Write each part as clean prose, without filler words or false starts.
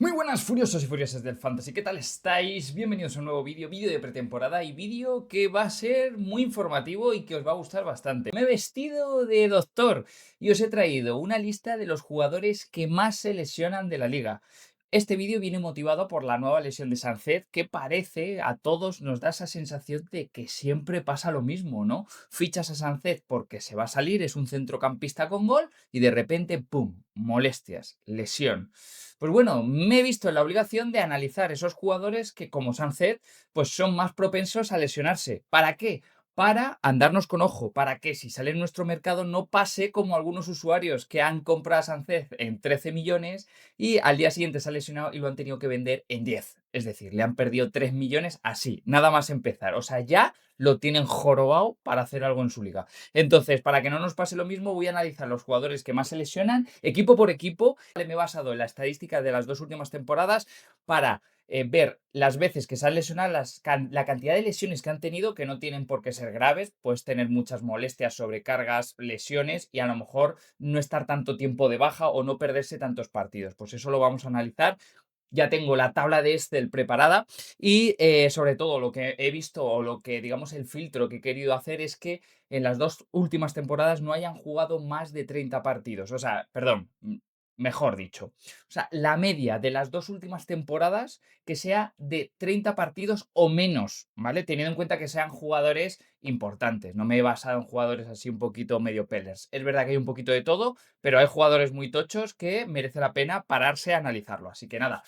Muy buenas furiosos y furiosas del Fantasy, ¿qué tal estáis? Bienvenidos a un nuevo vídeo de pretemporada y vídeo que va a ser muy informativo y que os va a gustar bastante. Me he vestido de doctor y os he traído una lista de los jugadores que más se lesionan de la liga. Este vídeo viene motivado por la nueva lesión de Sánchez, que parece a todos nos da esa sensación de que siempre pasa lo mismo, ¿no? Fichas a Sánchez porque se va a salir, es un centrocampista con gol y de repente, ¡pum!, molestias, lesión. Pues bueno, me he visto en la obligación de analizar esos jugadores que, como Sánchez, pues son más propensos a lesionarse. ¿Para qué? Para andarnos con ojo, para que si sale en nuestro mercado no pase como algunos usuarios que han comprado a Sánchez en 13 millones y al día siguiente se ha lesionado y lo han tenido que vender en 10. Es decir, le han perdido 3 millones así, nada más empezar. O sea, ya lo tienen jorobado para hacer algo en su liga. Entonces, para que no nos pase lo mismo, voy a analizar los jugadores que más se lesionan, equipo por equipo. Me he basado en la estadística de las dos últimas temporadas para ver las veces que se han lesionado, la cantidad de lesiones que han tenido, que no tienen por qué ser graves. Puedes tener muchas molestias, sobrecargas, lesiones y a lo mejor no estar tanto tiempo de baja o no perderse tantos partidos. Pues eso lo vamos a analizar. Ya tengo la tabla de Excel preparada y sobre todo lo que he visto o lo que digamos el filtro que he querido hacer es que en las dos últimas temporadas no hayan jugado más de 30 partidos. O sea, perdón, mejor dicho. O sea, la media de las dos últimas temporadas que sea de 30 partidos o menos, ¿vale? Teniendo en cuenta que sean jugadores importantes. No me he basado en jugadores así un poquito medio pellers. Es verdad que hay un poquito de todo, pero hay jugadores muy tochos que merece la pena pararse a analizarlo. Así que nada,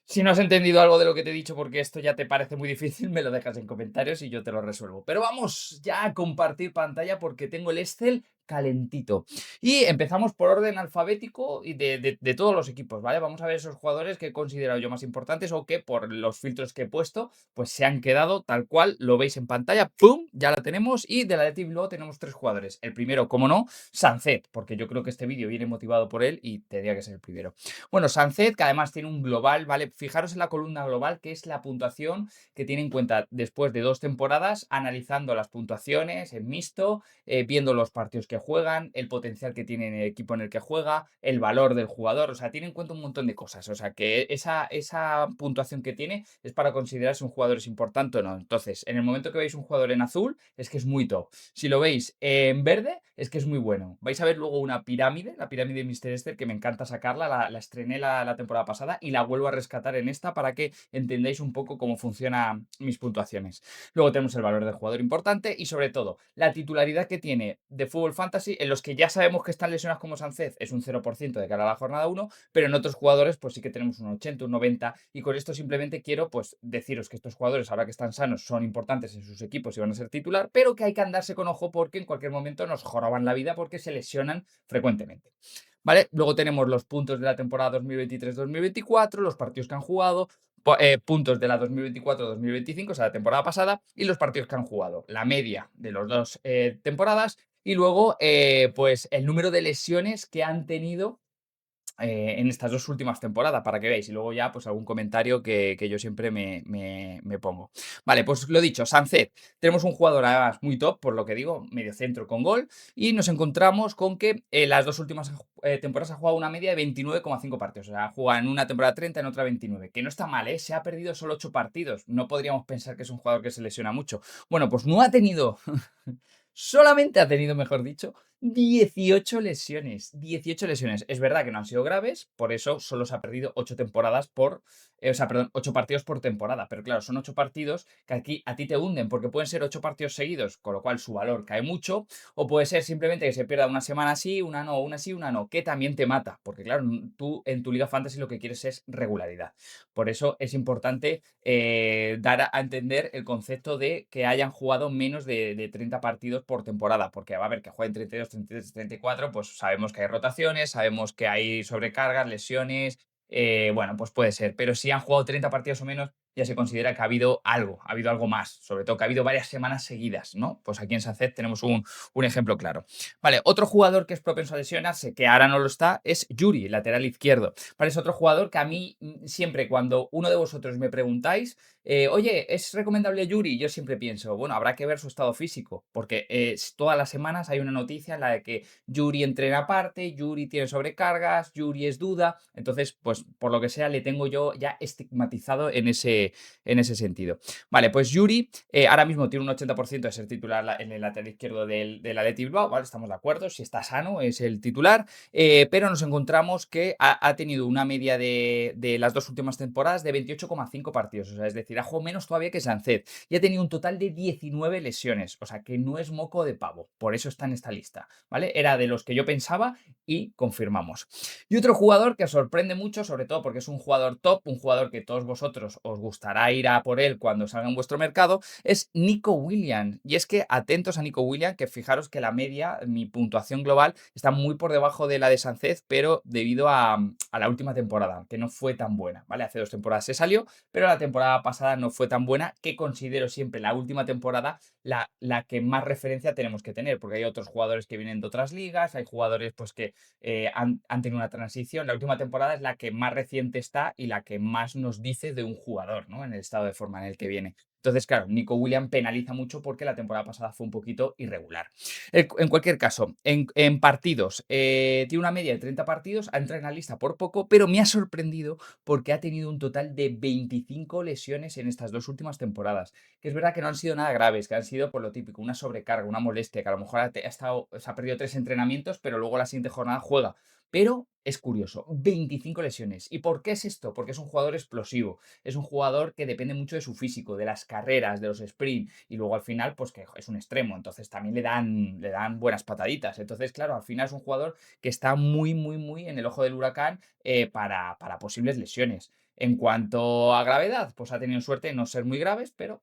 si no has entendido algo de lo que te he dicho porque esto ya te parece muy difícil, me lo dejas en comentarios y yo te lo resuelvo. Pero vamos ya a compartir pantalla porque tengo el Excel calentito. Y empezamos por orden alfabético y de todos los equipos, ¿vale? Vamos a ver esos jugadores que he considerado yo más importantes o que por los filtros que he puesto, pues se han quedado tal cual lo veis en pantalla. ¡Pum! Ya la tenemos. Y de la de Team luego tenemos tres jugadores. El primero, como no, Sancet, porque yo creo que este vídeo viene motivado por él y tendría que ser el primero. Bueno, Sancet, que además tiene un global, ¿vale? Fijaros en la columna global, que es la puntuación que tiene en cuenta después de 2 temporadas, analizando las puntuaciones en mixto, viendo los partidos que juegan, el potencial que tiene en el equipo en el que juega, el valor del jugador, o sea, tiene en cuenta un montón de cosas. O sea, que esa puntuación que tiene es para considerar si un jugador es importante o no. Entonces, en el momento que veis un jugador en azul, es que es muy top. Si lo veis en verde, es que es muy bueno. Vais a ver luego una pirámide, la pirámide de Mr. Esther, que me encanta sacarla, la estrené la temporada pasada y la vuelvo a rescatar en esta para que entendáis un poco cómo funcionan mis puntuaciones. Luego tenemos el valor del jugador importante y sobre todo la titularidad que tiene de Fútbol Fantasy en los que ya sabemos que están lesionados como Sánchez, es un 0% de cara a la jornada 1, pero en otros jugadores pues sí que tenemos un 80, un 90 y con esto simplemente quiero pues deciros que estos jugadores ahora que están sanos son importantes en sus equipos y van a ser titular, pero que hay que andarse con ojo porque en cualquier momento nos joroban la vida porque se lesionan frecuentemente. ¿Vale? Luego tenemos los puntos de la temporada 2023-2024, los partidos que han jugado, puntos de la 2024-2025, o sea, la temporada pasada, y los partidos que han jugado, la media de las dos temporadas, y luego, pues, el número de lesiones que han tenido en estas dos últimas temporadas, para que veáis. Y luego ya, pues algún comentario que yo siempre me pongo. Vale, pues lo dicho, Sancet. Tenemos un jugador además muy top, por lo que digo, medio centro con gol. Y nos encontramos con que las dos últimas temporadas ha jugado una media de 29,5 partidos. O sea, ha jugado en una temporada 30, en otra 29. Que no está mal, ¿eh? Se ha perdido solo 8 partidos. No podríamos pensar que es un jugador que se lesiona mucho. Bueno, pues no ha tenido solamente ha tenido, mejor dicho, 18 lesiones. 18 lesiones. Es verdad que no han sido graves, por eso solo se ha perdido 8 temporadas por. O sea, perdón, 8 partidos por temporada. Pero claro, son 8 partidos que aquí a ti te hunden, porque pueden ser 8 partidos seguidos, con lo cual su valor cae mucho. O puede ser simplemente que se pierda una semana sí, una no, una sí, una no, que también te mata. Porque claro, tú en tu Liga Fantasy lo que quieres es regularidad. Por eso es importante dar a entender el concepto de que hayan jugado menos de 30 partidos por temporada, porque va a haber que jueguen 32, 33, 34, pues sabemos que hay rotaciones, sabemos que hay sobrecargas, lesiones, bueno, pues puede ser, pero si han jugado 30 partidos o menos, ya se considera que ha habido algo más, sobre todo que ha habido varias semanas seguidas, ¿no? Pues aquí en Sánchez tenemos un ejemplo claro. Vale, otro jugador que es propenso a lesionarse, que ahora no lo está, es Yuri, lateral izquierdo. Vale, es otro jugador que a mí siempre cuando uno de vosotros me preguntáis, oye, ¿es recomendable Yuri? Yo siempre pienso, bueno, habrá que ver su estado físico, porque todas las semanas hay una noticia en la de que Yuri entrena aparte, Yuri tiene sobrecargas, Yuri es duda. Entonces, pues por lo que sea, le tengo yo ya estigmatizado en ese sentido. Vale, pues Yuri ahora mismo tiene un 80% de ser titular en el lateral izquierdo del Athletic Bilbao, ¿vale? Estamos de acuerdo, si está sano es el titular, pero nos encontramos que ha tenido una media de las dos últimas temporadas de 28,5 partidos, o sea, es decir, ha jugado menos todavía que Sancet y ha tenido un total de 19 lesiones, o sea, que no es moco de pavo, por eso está en esta lista, ¿vale? Era de los que yo pensaba y confirmamos. Y otro jugador que sorprende mucho, sobre todo porque es un jugador top, un jugador que todos vosotros os gustará ir a por él cuando salga en vuestro mercado, es Nico Williams. Y es que atentos a Nico Williams, que fijaros que la media, mi puntuación global, está muy por debajo de la de Sánchez, pero debido a la última temporada, que no fue tan buena, ¿vale? Hace 2 temporadas se salió, pero la temporada pasada no fue tan buena, que considero siempre la última temporada la que más referencia tenemos que tener, porque hay otros jugadores que vienen de otras ligas, hay jugadores pues que han tenido una transición. La última temporada es la que más reciente está y la que más nos dice de un jugador, ¿no? En el estado de forma en el que viene. Entonces, claro, Nico Williams penaliza mucho porque la temporada pasada fue un poquito irregular. En cualquier caso, en partidos, tiene una media de 30 partidos, ha entrado en la lista por poco, pero me ha sorprendido porque ha tenido un total de 25 lesiones en estas dos últimas temporadas. Que es verdad que no han sido nada graves, que han sido por lo típico, una sobrecarga, una molestia, que a lo mejor se ha perdido 3 entrenamientos, pero luego la siguiente jornada juega. Pero es curioso, 25 lesiones. ¿Y por qué es esto? Porque es un jugador explosivo, es un jugador que depende mucho de su físico, de las carreras, de los sprint, y luego al final, pues que es un extremo, entonces también le dan buenas pataditas. Entonces, claro, al final es un jugador que está muy, muy, muy en el ojo del huracán para posibles lesiones. En cuanto a gravedad, pues ha tenido suerte en no ser muy graves, pero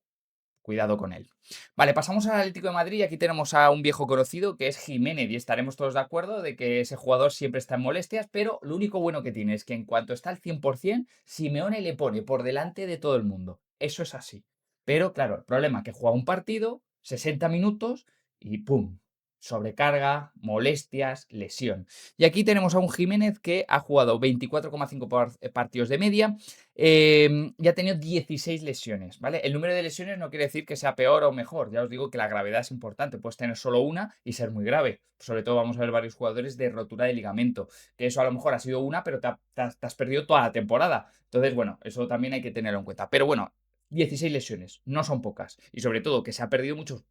cuidado con él. Vale, pasamos al Atlético de Madrid y aquí tenemos a un viejo conocido que es Jiménez y estaremos todos de acuerdo de que ese jugador siempre está en molestias, pero lo único bueno que tiene es que en cuanto está al 100%, Simeone le pone por delante de todo el mundo. Eso es así. Pero claro, el problema es que juega un partido, 60 minutos y ¡pum! Sobrecarga, molestias, lesión. Y aquí tenemos a un Jiménez que ha jugado 24,5 partidos de media, y ha tenido 16 lesiones, ¿vale? El número de lesiones no quiere decir que sea peor o mejor. Ya os digo que la gravedad es importante. Puedes tener solo una y ser muy grave. Sobre todo vamos a ver varios jugadores de rotura de ligamento. Que eso a lo mejor ha sido una, pero te has perdido toda la temporada. Entonces, bueno, eso también hay que tenerlo en cuenta. Pero bueno, 16 lesiones, no son pocas. Y sobre todo que se ha perdido muchos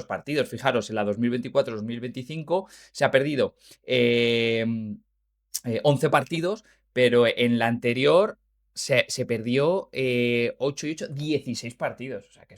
partidos. Fijaros, en la 2024-2025 se ha perdido 11 partidos, pero en la anterior se perdió 8 y 8, 16 partidos. O sea, que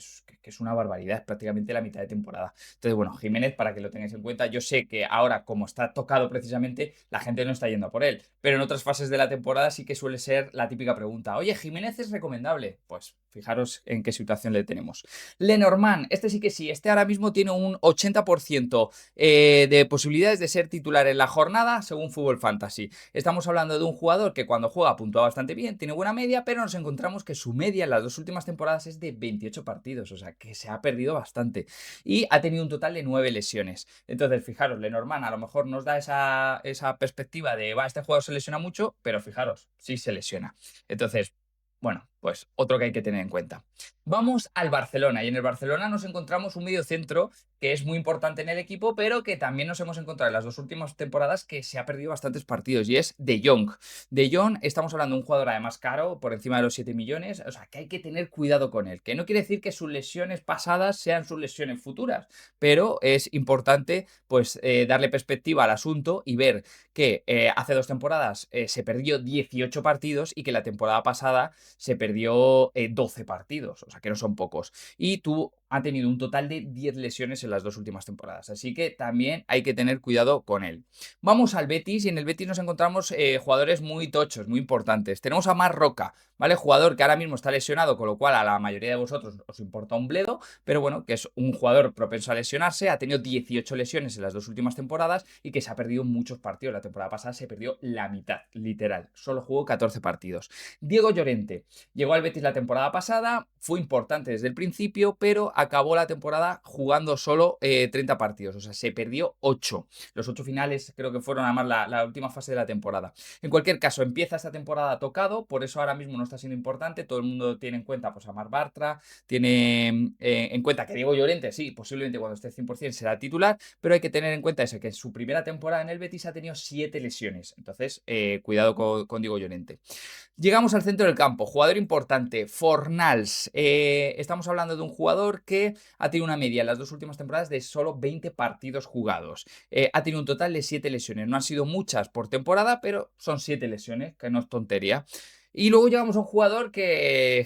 es una barbaridad, es prácticamente la mitad de temporada. Entonces, bueno, Jiménez, para que lo tengáis en cuenta, yo sé que ahora, como está tocado precisamente, la gente no está yendo a por él. Pero en otras fases de la temporada sí que suele ser la típica pregunta, oye, ¿Jiménez es recomendable? Pues fijaros en qué situación le tenemos. Lenormand, este sí que sí, este ahora mismo tiene un 80% de posibilidades de ser titular en la jornada según Fútbol Fantasy. Estamos hablando de un jugador que cuando juega puntúa bastante bien, tiene buena media, pero nos encontramos que su media en las dos últimas temporadas es de 28 partidos, o sea que se ha perdido bastante. Y ha tenido un total de 9 lesiones. Entonces, fijaros, Lenormand a lo mejor nos da esa perspectiva de, va, este jugador se lesiona mucho, pero fijaros, sí se lesiona. Entonces, bueno, pues otro que hay que tener en cuenta. Vamos al Barcelona y en el Barcelona nos encontramos un mediocentro que es muy importante en el equipo, pero que también nos hemos encontrado en las dos últimas temporadas que se ha perdido bastantes partidos y es De Jong. De Jong, estamos hablando de un jugador además caro, por encima de los 7 millones, o sea que hay que tener cuidado con él, que no quiere decir que sus lesiones pasadas sean sus lesiones futuras, pero es importante pues darle perspectiva al asunto y ver que hace 2 temporadas se perdió 18 partidos y que la temporada pasada se perdió 12 partidos, o sea que no son pocos. Y ha tenido un total de 10 lesiones en las 2 últimas temporadas, así que también hay que tener cuidado con él. Vamos al Betis y en el Betis nos encontramos jugadores muy tochos, muy importantes. Tenemos a Marc Roca, ¿vale? Jugador que ahora mismo está lesionado, con lo cual a la mayoría de vosotros os importa un bledo, pero bueno, que es un jugador propenso a lesionarse, ha tenido 18 lesiones en las 2 últimas temporadas y que se ha perdido muchos partidos. La temporada pasada se perdió la mitad, literal, solo jugó 14 partidos. Diego Llorente llegó al Betis la temporada pasada, fue importante desde el principio, pero acabó la temporada jugando solo 30 partidos, o sea, se perdió 8. Los 8 finales creo que fueron además la última fase de la temporada. En cualquier caso, empieza esta temporada tocado, por eso ahora mismo no está siendo importante. Todo el mundo tiene en cuenta pues, a Marc Bartra, tiene en cuenta que Diego Llorente, sí, posiblemente cuando esté 100% será titular, pero hay que tener en cuenta eso, que en su primera temporada en el Betis ha tenido 7 lesiones. Entonces, cuidado con Diego Llorente. Llegamos al centro del campo, jugador importante, Fornals. Estamos hablando de un jugador que ha tenido una media en las 2 últimas temporadas de solo 20 partidos jugados. Ha tenido un total de 7 lesiones. No han sido muchas por temporada, pero son 7 lesiones, que no es tontería. Y luego llegamos a un jugador que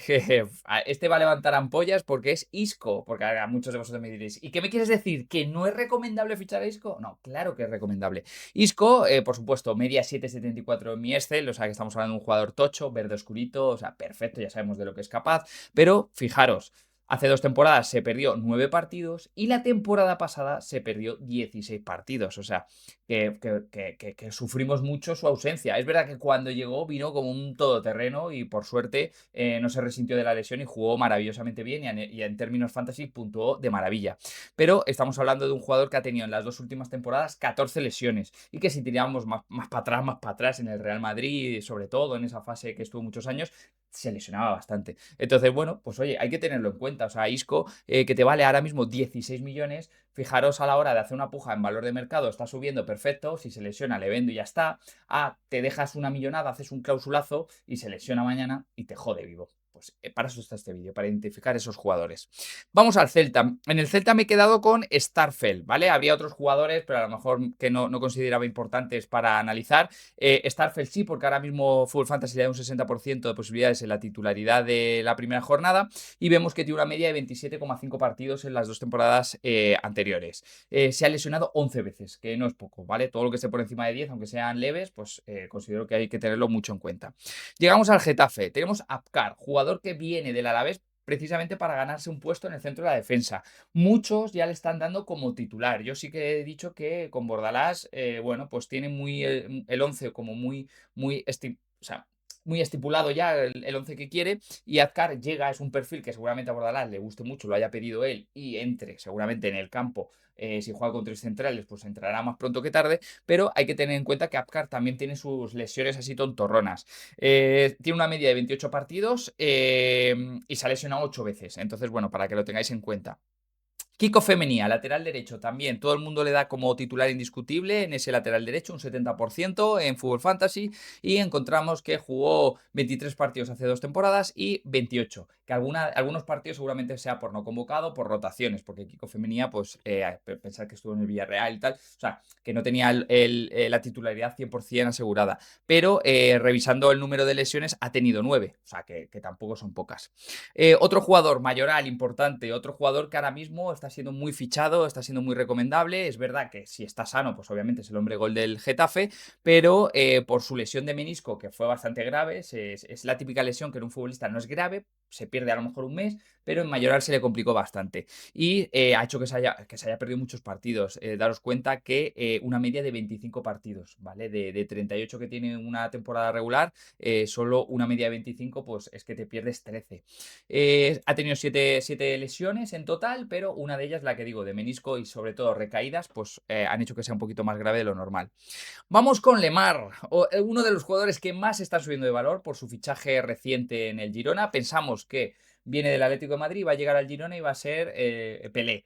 este va a levantar ampollas porque es Isco, porque a muchos de vosotros me diréis, ¿y qué me quieres decir? ¿Que no es recomendable fichar a Isco? No, claro que es recomendable. Isco, por supuesto, media 7,74 en mi Excel, o sea que estamos hablando de un jugador tocho, verde oscurito, o sea, perfecto, ya sabemos de lo que es capaz, pero fijaros, hace 2 temporadas se perdió 9 partidos y la temporada pasada se perdió 16 partidos. O sea, que sufrimos mucho su ausencia. Es verdad que cuando llegó vino como un todoterreno y por suerte no se resintió de la lesión y jugó maravillosamente bien y en términos fantasy puntuó de maravilla. Pero estamos hablando de un jugador que ha tenido en las 2 últimas temporadas 14 lesiones y que si tirábamos más para atrás en el Real Madrid, sobre todo en esa fase que estuvo muchos años, se lesionaba bastante. Entonces, bueno, pues oye, hay que tenerlo en cuenta. O sea, Isco, que te vale ahora mismo 16 millones, fijaros a la hora de hacer una puja en valor de mercado, está subiendo perfecto, si se lesiona le vendo y ya está. Te dejas una millonada, haces un clausulazo y se lesiona mañana y te jode vivo. Pues para eso está este vídeo, para identificar esos jugadores. Vamos al Celta. En el Celta me he quedado con Starfelt, ¿vale? Habría otros jugadores, pero a lo mejor que no consideraba importantes para analizar. Starfelt sí, porque ahora mismo Fútbol Fantasy le da un 60% de posibilidades en la titularidad de la primera jornada y vemos que tiene una media de 27,5 partidos en las 2 temporadas anteriores. Se ha lesionado 11 veces, que no es poco, ¿vale? Todo lo que esté por encima de 10, aunque sean leves, pues considero que hay que tenerlo mucho en cuenta. Llegamos al Getafe. Tenemos a Apcar, jugador que viene del Alavés precisamente para ganarse un puesto en el centro de la defensa. Muchos ya le están dando como titular. Yo sí que he dicho que con Bordalás, bueno, pues tiene muy el 11 como o sea, muy estipulado ya el 11 que quiere y Azcar llega, es un perfil que seguramente a Bordalás le guste mucho, lo haya pedido él y entre seguramente en el campo. Si juega con 3 centrales, pues entrará más pronto que tarde, pero hay que tener en cuenta que Apcar también tiene sus lesiones así tontorronas. Tiene una media de 28 partidos y se ha lesionado 8 veces. Entonces, bueno, para que lo tengáis en cuenta. Kiko Femenía, lateral derecho también. Todo el mundo le da como titular indiscutible en ese lateral derecho, un 70% en Fútbol Fantasy. Y encontramos que jugó 23 partidos hace 2 temporadas y 28. Que algunos partidos seguramente sea por no convocado, por rotaciones, porque Kiko Femenía, pues pensar que estuvo en el Villarreal y tal. O sea, que no tenía la titularidad 100% asegurada. Pero revisando el número de lesiones, ha tenido 9. O sea, que tampoco son pocas. Otro jugador mayoral importante, otro jugador que ahora mismo está siendo muy fichado, está siendo muy recomendable. Es verdad que si está sano, pues obviamente es el hombre gol del Getafe, pero por su lesión de menisco, que fue bastante grave, es la típica lesión que en un futbolista no es grave, se pierde a lo mejor un mes, pero en mayoral se le complicó bastante. Y ha hecho que se haya perdido muchos partidos. Daros cuenta que una media de 25 partidos, ¿vale? De 38 que tiene una temporada regular, solo una media de 25, pues es que te pierdes 13. Ha tenido 7 lesiones en total, pero una de ellas, la que digo, de menisco y sobre todo recaídas, pues han hecho que sea un poquito más grave de lo normal. Vamos con Lemar, uno de los jugadores que más está subiendo de valor por su fichaje reciente en el Girona. Pensamos que viene del Atlético de Madrid, va a llegar al Girona y va a ser Pelé.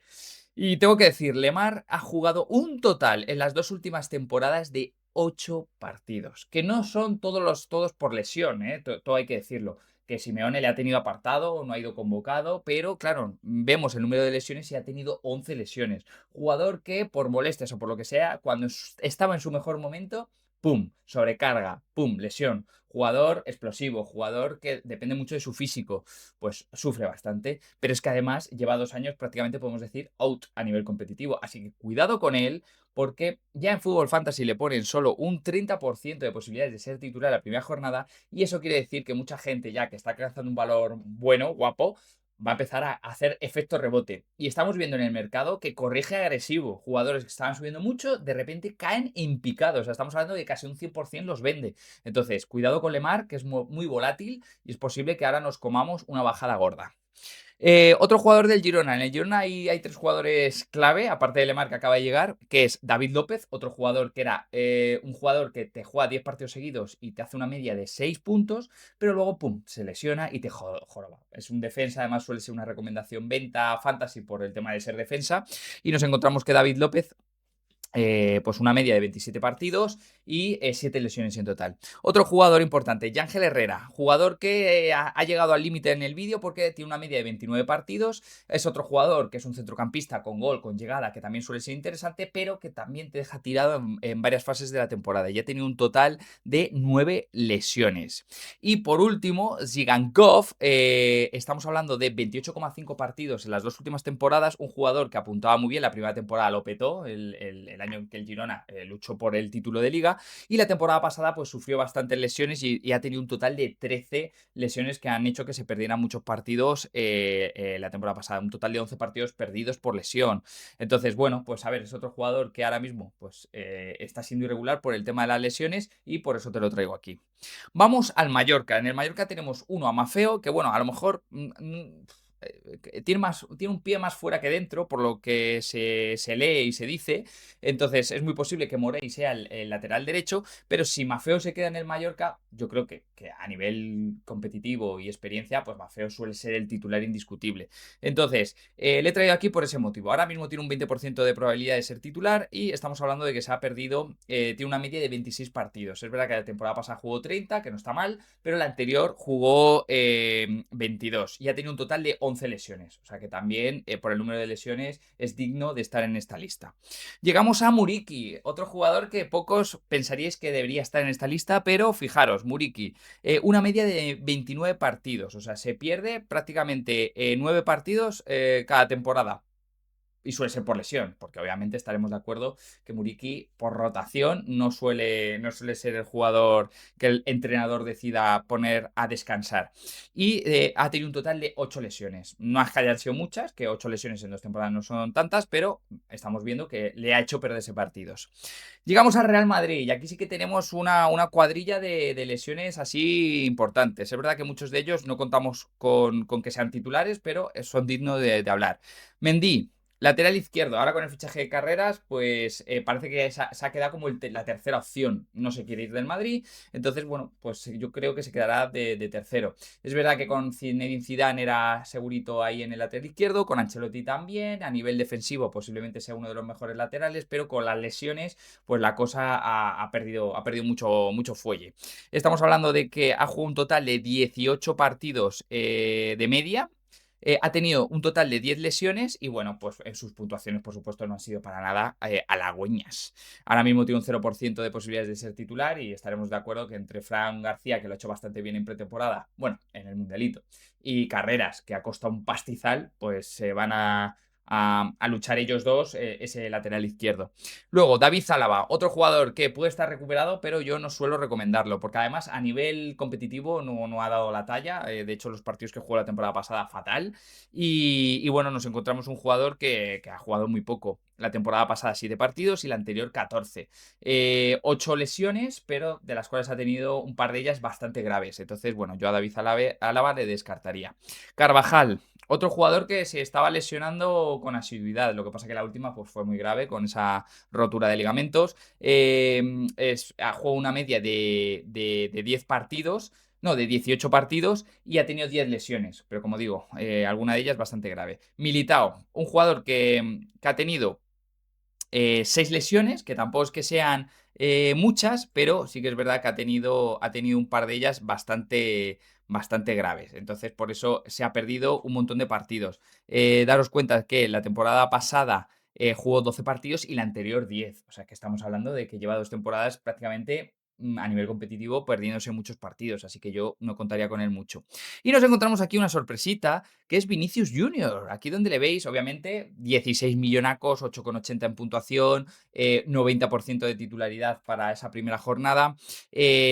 Y tengo que decir, Lemar ha jugado un total en las 2 últimas temporadas de 8 partidos, que no son todos por lesión, todo hay que decirlo. Que Simeone le ha tenido apartado, no ha ido convocado, pero claro, vemos el número de lesiones y ha tenido 11 lesiones. Jugador que por molestias o por lo que sea, cuando estaba en su mejor momento, pum, sobrecarga, pum, lesión. Jugador explosivo, jugador que depende mucho de su físico, pues sufre bastante, pero es que además lleva 2 años prácticamente, podemos decir, out a nivel competitivo. Así que cuidado con él, porque ya en Fútbol Fantasy le ponen solo un 30% de posibilidades de ser titular la primera jornada, y eso quiere decir que mucha gente ya que está alcanzando un valor bueno, guapo, va a empezar a hacer efecto rebote. Y estamos viendo en el mercado que corrige agresivo. Jugadores que estaban subiendo mucho, de repente caen en picado. O sea, estamos hablando de que casi un 100% los vende. Entonces, cuidado con Lemar, que es muy volátil y es posible que ahora nos comamos una bajada gorda. Otro jugador del Girona. En el Girona hay 3 jugadores clave, aparte de Lemar que acaba de llegar, que es David López, otro jugador que era un jugador que te juega 10 partidos seguidos y te hace una media de 6 puntos, pero luego, pum, se lesiona y te joroba. Es un defensa, además suele ser una recomendación venta fantasy por el tema de ser defensa. Y nos encontramos que David López pues una media de 27 partidos y 7 lesiones en total. Otro jugador importante, Yángel Herrera, jugador que ha llegado al límite en el vídeo porque tiene una media de 29 partidos. Es otro jugador que es un centrocampista con gol, con llegada, que también suele ser interesante, pero que también te deja tirado en varias fases de la temporada. Ya ha tenido un total de 9 lesiones. Y por último, Zigankov, estamos hablando de 28,5 partidos en las 2 últimas temporadas, un jugador que apuntaba muy bien, la primera temporada lo petó, el año en que el Girona luchó por el título de Liga, y la temporada pasada pues sufrió bastantes lesiones y ha tenido un total de 13 lesiones que han hecho que se perdieran muchos partidos la temporada pasada, un total de 11 partidos perdidos por lesión. Entonces, bueno, pues a ver, es otro jugador que ahora mismo pues está siendo irregular por el tema de las lesiones y por eso te lo traigo aquí. Vamos al Mallorca. En el Mallorca tenemos uno a Mafeo, que bueno, a lo mejor tiene un pie más fuera que dentro, por lo que se lee y se dice. Entonces es muy posible que Morey sea el lateral derecho, pero si Mafeo se queda en el Mallorca, yo creo que a nivel competitivo y experiencia, pues Mafeo suele ser el titular indiscutible. Entonces, le he traído aquí por ese motivo. Ahora mismo tiene un 20% de probabilidad de ser titular y estamos hablando de que se ha perdido, tiene una media de 26 partidos. Es verdad que la temporada pasada jugó 30, que no está mal, pero la anterior jugó 22 y ha tenido un total de 11 lesiones. O sea que también, por el número de lesiones, es digno de estar en esta lista. Llegamos a Muriqi, otro jugador que pocos pensaríais que debería estar en esta lista, pero fijaros, Muriqi, una media de 29 partidos. O sea, se pierde prácticamente 9 partidos cada temporada. Y suele ser por lesión, porque obviamente estaremos de acuerdo que Muriqui, por rotación, no suele ser el jugador que el entrenador decida poner a descansar. Y ha tenido un total de 8 lesiones. No es que hayan sido muchas, que 8 lesiones en 2 temporadas no son tantas, pero estamos viendo que le ha hecho perderse partidos. Llegamos al Real Madrid y aquí sí que tenemos una cuadrilla de lesiones así importantes. Es verdad que muchos de ellos no contamos con que sean titulares, pero son dignos de hablar. Mendy. Lateral izquierdo, ahora con el fichaje de Carreras, pues parece que se ha quedado como la tercera opción. No se quiere ir del Madrid, entonces, bueno, pues yo creo que se quedará de tercero. Es verdad que con Zinedine Zidane era segurito ahí en el lateral izquierdo, con Ancelotti también, a nivel defensivo posiblemente sea uno de los mejores laterales, pero con las lesiones, pues la cosa ha perdido mucho fuelle. Estamos hablando de que ha jugado un total de 18 partidos de media. Ha tenido un total de 10 lesiones y bueno, pues en sus puntuaciones por supuesto no han sido para nada halagüeñas. Ahora mismo tiene un 0% de posibilidades de ser titular y estaremos de acuerdo que entre Fran García, que lo ha hecho bastante bien en pretemporada, bueno, en el Mundialito, y Carreras, que ha costado un pastizal, pues se van a luchar ellos dos ese lateral izquierdo. Luego, David Zálava, otro jugador que puede estar recuperado, pero yo no suelo recomendarlo, porque además a nivel competitivo no ha dado la talla. De hecho, los partidos que jugó la temporada pasada, fatal. Y bueno, nos encontramos un jugador que ha jugado muy poco. La temporada pasada 7 partidos y la anterior 14. 8 lesiones, pero de las cuales ha tenido un par de ellas bastante graves. Entonces, bueno, yo a David Álava le descartaría. Carvajal, otro jugador que se estaba lesionando con asiduidad. Lo que pasa que la última pues, fue muy grave con esa rotura de ligamentos. Ha jugado una media de 10 partidos. No, de 18 partidos y ha tenido 10 lesiones. Pero como digo, alguna de ellas bastante grave. Militao, un jugador que ha tenido 6 lesiones, que tampoco es que sean muchas, pero sí que es verdad que ha tenido un par de ellas bastante graves. Entonces, por eso se ha perdido un montón de partidos. Daros cuenta que la temporada pasada jugó 12 partidos y la anterior 10. O sea que estamos hablando de que lleva 2 temporadas prácticamente a nivel competitivo perdiéndose muchos partidos, así que yo no contaría con él mucho. Y nos encontramos aquí una sorpresita, que es Vinicius Junior. Aquí donde le veis, obviamente, 16 millonacos, 8,80 en puntuación, 90% de titularidad para esa primera jornada.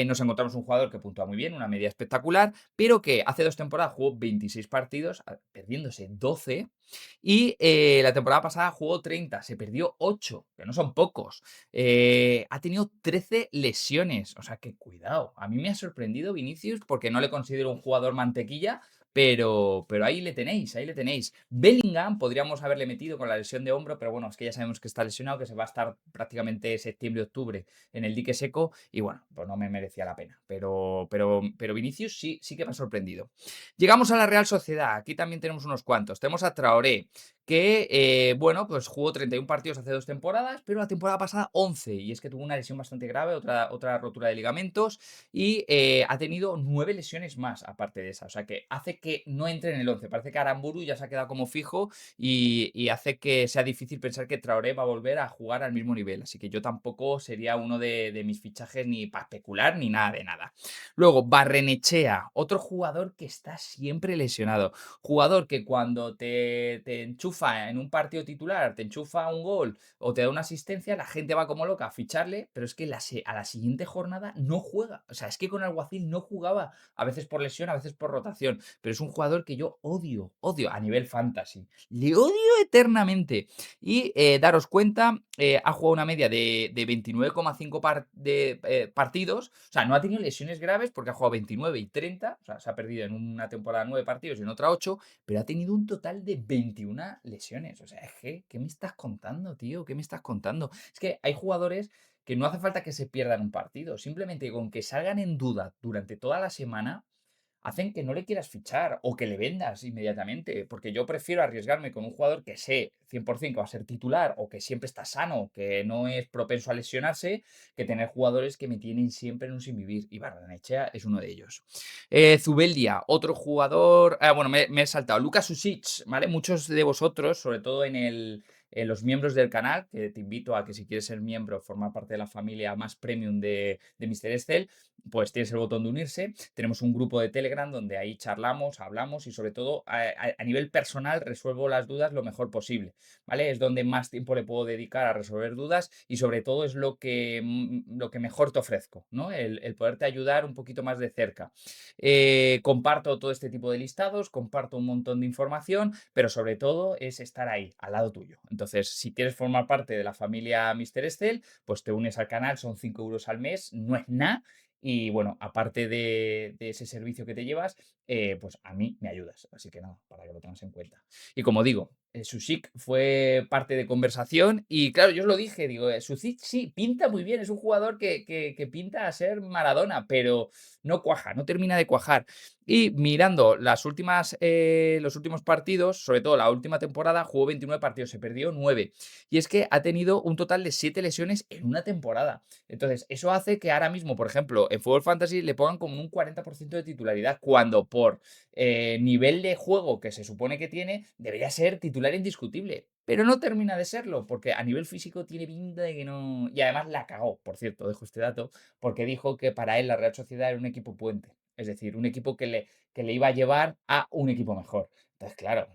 Nos encontramos un jugador que puntúa muy bien, una media espectacular, pero que hace 2 temporadas jugó 26 partidos, perdiéndose 12, y la temporada pasada jugó 30, se perdió 8, que no son pocos. Ha tenido 13 lesiones, o sea que cuidado. A mí me ha sorprendido Vinicius porque no le considero un jugador mantequilla, pero ahí le tenéis, ahí le tenéis. Bellingham podríamos haberle metido con la lesión de hombro, pero bueno, es que ya sabemos que está lesionado, que se va a estar prácticamente septiembre-octubre en el dique seco y bueno, pues no me merecía la pena. Pero Vinicius sí que me ha sorprendido. Llegamos a la Real Sociedad, aquí también tenemos unos cuantos. Tenemos a Traoré, que, bueno, pues jugó 31 partidos hace 2 temporadas, pero la temporada pasada 11, y es que tuvo una lesión bastante grave, otra rotura de ligamentos, y ha tenido 9 lesiones más aparte de esa, o sea que hace que no entre en el 11. Parece que Aramburu ya se ha quedado como fijo y hace que sea difícil pensar que Traoré va a volver a jugar al mismo nivel, así que yo tampoco sería uno de mis fichajes ni para especular ni nada de nada. Luego, Barrenechea, otro jugador que está siempre lesionado. Jugador que cuando te enchufa en un partido titular, te enchufa un gol o te da una asistencia, la gente va como loca a ficharle, pero es que a la siguiente jornada no juega. O sea, es que con Alguacil no jugaba, a veces por lesión, a veces por rotación, pero es un jugador que yo odio a nivel fantasy. Le odio eternamente. Y daros cuenta, ha jugado una media de 29,5 partidos, o sea, no ha tenido lesiones graves porque ha jugado 29 y 30, o sea, se ha perdido en una temporada 9 partidos y en otra 8, pero ha tenido un total de 21 lesiones. O sea, es que, ¿qué me estás contando, tío? ¿Qué me estás contando? Es que hay jugadores que no hace falta que se pierdan un partido, simplemente con que salgan en duda durante toda la semana, hacen que no le quieras fichar o que le vendas inmediatamente, porque yo prefiero arriesgarme con un jugador que sé 100% que va a ser titular o que siempre está sano, que no es propenso a lesionarse, que tener jugadores que me tienen siempre en un sin vivir. Y Barrenechea es uno de ellos. Zubeldia, otro jugador. Bueno, me he saltado. Lucas Usic, ¿vale? Muchos de vosotros, sobre todo en los miembros del canal, que te invito a que si quieres ser miembro, formar parte de la familia más premium de Mr. Excel, pues tienes el botón de unirse. Tenemos un grupo de Telegram donde ahí charlamos, hablamos y sobre todo a nivel personal resuelvo las dudas lo mejor posible, ¿vale? Es donde más tiempo le puedo dedicar a resolver dudas y sobre todo es lo que mejor te ofrezco, ¿no? El poderte ayudar un poquito más de cerca. Comparto todo este tipo de listados, comparto un montón de información, pero sobre todo es estar ahí, al lado tuyo. Entonces, si quieres formar parte de la familia Mr. Excel, pues te unes al canal, son 5 euros al mes, no es nada. Y bueno, aparte de ese servicio que te llevas, pues a mí me ayudas. Así que nada, para que lo tengas en cuenta. Y como digo, Sushik fue parte de conversación y claro, yo os lo dije, digo, Sushik sí, pinta muy bien, es un jugador que pinta a ser Maradona, pero no cuaja, no termina de cuajar. Y mirando los últimos partidos, sobre todo la última temporada, jugó 29 partidos, se perdió 9. Y es que ha tenido un total de 7 lesiones en una temporada. Entonces, eso hace que ahora mismo, por ejemplo, en Fútbol Fantasy le pongan como un 40% de titularidad, cuando por nivel de juego que se supone que tiene, debería ser titular indiscutible. Pero no termina de serlo, porque a nivel físico tiene pinta de que no. Y además la cagó, por cierto, dejo este dato, porque dijo que para él la Real Sociedad era un equipo puente. Es decir, un equipo que le iba a llevar a un equipo mejor. Entonces, claro,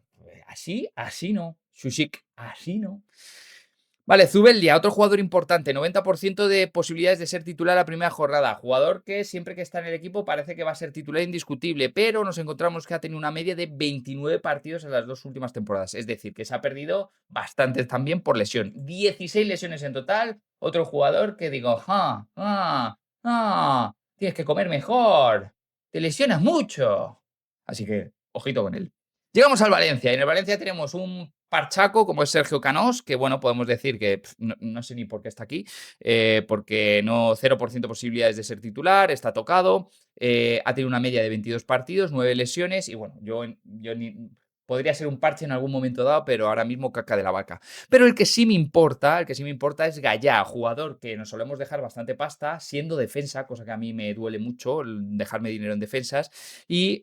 así no. Sushik, así no. Vale, Zubeldia, otro jugador importante, 90% de posibilidades de ser titular la primera jornada. Jugador que siempre que está en el equipo parece que va a ser titular indiscutible, pero nos encontramos que ha tenido una media de 29 partidos en las 2 últimas temporadas. Es decir, que se ha perdido bastantes también por lesión. 16 lesiones en total. Otro jugador que digo, tienes que comer mejor. Te lesionas mucho. Así que, ojito con él. Llegamos al Valencia y en el Valencia tenemos un parchaco como es Sergio Canós, que bueno, podemos decir que no sé ni por qué está aquí, porque no 0% posibilidades de ser titular, está tocado, ha tenido una media de 22 partidos, 9 lesiones y bueno, yo podría ser un parche en algún momento dado, pero ahora mismo caca de la vaca. Pero el que sí me importa, es Gallá, jugador que nos solemos dejar bastante pasta, siendo defensa, cosa que a mí me duele mucho, dejarme dinero en defensas, y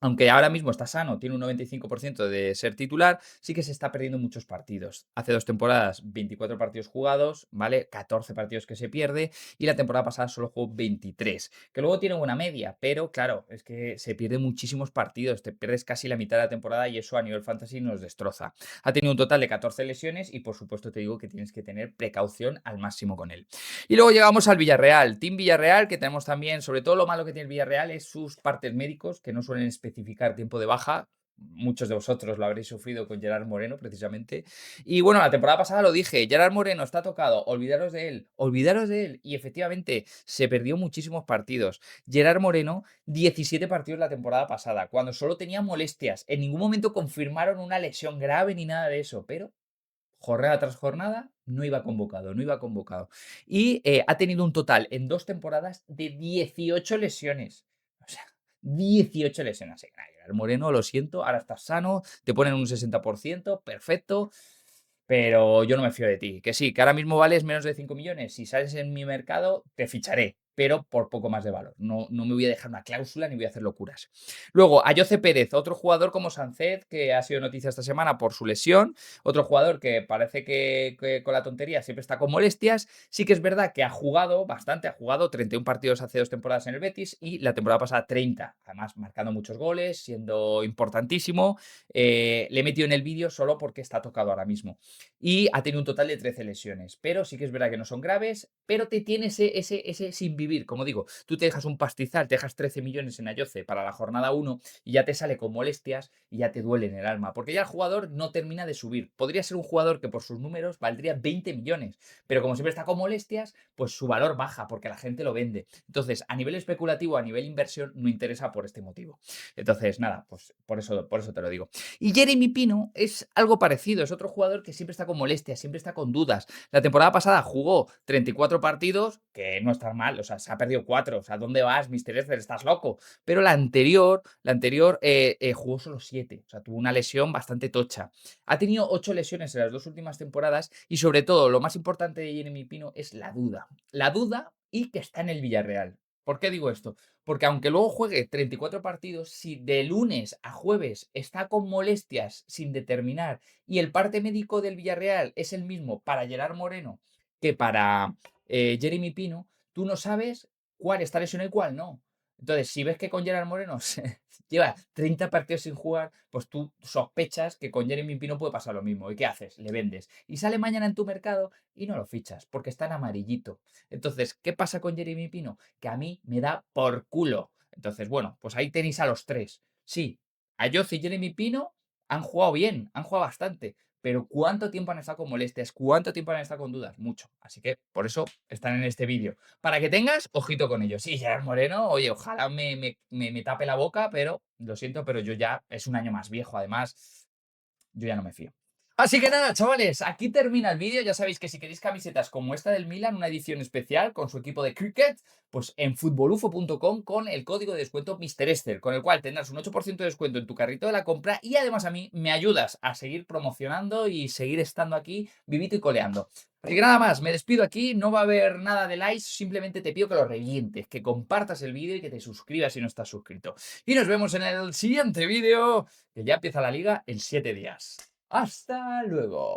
aunque ahora mismo está sano, tiene un 95% de ser titular, sí que se está perdiendo muchos partidos. Hace 2 temporadas, 24 partidos jugados, ¿vale? 14 partidos que se pierde y la temporada pasada solo jugó 23, que luego tiene buena media, pero claro, es que se pierden muchísimos partidos, te pierdes casi la mitad de la temporada y eso a nivel fantasy nos destroza. Ha tenido un total de 14 lesiones y por supuesto te digo que tienes que tener precaución al máximo con él. Y luego llegamos al Villarreal, Team Villarreal, que tenemos también, sobre todo lo malo que tiene el Villarreal es sus partes médicos, que no suelen especificar tiempo de baja. Muchos de vosotros lo habréis sufrido con Gerard Moreno, precisamente. Y bueno, la temporada pasada lo dije, Gerard Moreno está tocado, olvidaros de él, olvidaros de él. Y efectivamente, se perdió muchísimos partidos. Gerard Moreno, 17 partidos la temporada pasada, cuando solo tenía molestias. En ningún momento confirmaron una lesión grave ni nada de eso, pero jornada tras jornada, no iba convocado, no iba convocado. Y ha tenido un total en 2 temporadas de 18 lesiones. O sea, 18 lesiones. Así que nada, Gerard Moreno, lo siento, ahora estás sano, te ponen un 60%, perfecto. Pero yo no me fío de ti. Que sí, que ahora mismo vales menos de 5 millones. Si sales en mi mercado, te ficharé, pero por poco más de valor. No me voy a dejar una cláusula ni voy a hacer locuras. Luego, Ayoce Pérez, otro jugador como Sancet, que ha sido noticia esta semana por su lesión. Otro jugador que parece que con la tontería siempre está con molestias. Sí que es verdad que ha jugado bastante, ha jugado 31 partidos hace 2 temporadas en el Betis y la temporada pasada 30. Además, marcando muchos goles, siendo importantísimo. Le he metido en el vídeo solo porque está tocado ahora mismo y ha tenido un total de 13 lesiones. Pero sí que es verdad que no son graves, pero te tiene ese sin vivir. Como digo, tú te dejas un pastizal, te dejas 13 millones en Ayoce para la jornada 1 y ya te sale con molestias y ya te duele en el alma. Porque ya el jugador no termina de subir. Podría ser un jugador que por sus números valdría 20 millones, pero como siempre está con molestias, pues su valor baja porque la gente lo vende. Entonces, a nivel especulativo, a nivel inversión, no interesa por este motivo. Entonces, nada, pues por eso te lo digo. Y Jeremy Pino es algo parecido, es otro jugador que siempre está con molestias, siempre está con dudas. La temporada pasada jugó 34 partidos, que no está mal, o sea, se ha perdido 4, o sea, ¿dónde vas, Mr. Esther? Estás loco. Pero la anterior jugó solo 7, o sea, tuvo una lesión bastante tocha. Ha tenido 8 lesiones en las 2 últimas temporadas y sobre todo, lo más importante de Jeremy Pino es la duda. La duda y que está en el Villarreal. ¿Por qué digo esto? Porque aunque luego juegue 34 partidos, si de lunes a jueves está con molestias sin determinar y el parte médico del Villarreal es el mismo para Gerard Moreno que para Jeremy Pino, tú no sabes cuál está lesionado y cuál no. Entonces, si ves que con Gerard Moreno lleva 30 partidos sin jugar, pues tú sospechas que con Jeremy Pino puede pasar lo mismo. ¿Y qué haces? Le vendes. Y sale mañana en tu mercado y no lo fichas porque está en amarillito. Entonces, ¿qué pasa con Jeremy Pino? Que a mí me da por culo. Entonces, bueno, pues ahí tenéis a los 3. Sí, Ayoce y Jeremy Pino han jugado bien, han jugado bastante, pero ¿cuánto tiempo han estado con molestias? ¿Cuánto tiempo han estado con dudas? Mucho. Así que por eso están en este vídeo. Para que tengas ojito con ellos. Sí, Gerard Moreno, oye, ojalá me tape la boca, pero lo siento, pero yo ya es un año más viejo. Además, yo ya no me fío. Así que nada, chavales, aquí termina el vídeo. Ya sabéis que si queréis camisetas como esta del Milan, una edición especial con su equipo de cricket, pues en futbolufo.com con el código de descuento Mr. Esther, con el cual tendrás un 8% de descuento en tu carrito de la compra y además a mí me ayudas a seguir promocionando y seguir estando aquí vivito y coleando. Así que nada más, me despido aquí, no va a haber nada de likes, simplemente te pido que lo revientes, que compartas el vídeo y que te suscribas si no estás suscrito. Y nos vemos en el siguiente vídeo, que ya empieza la liga en 7 días. Hasta luego.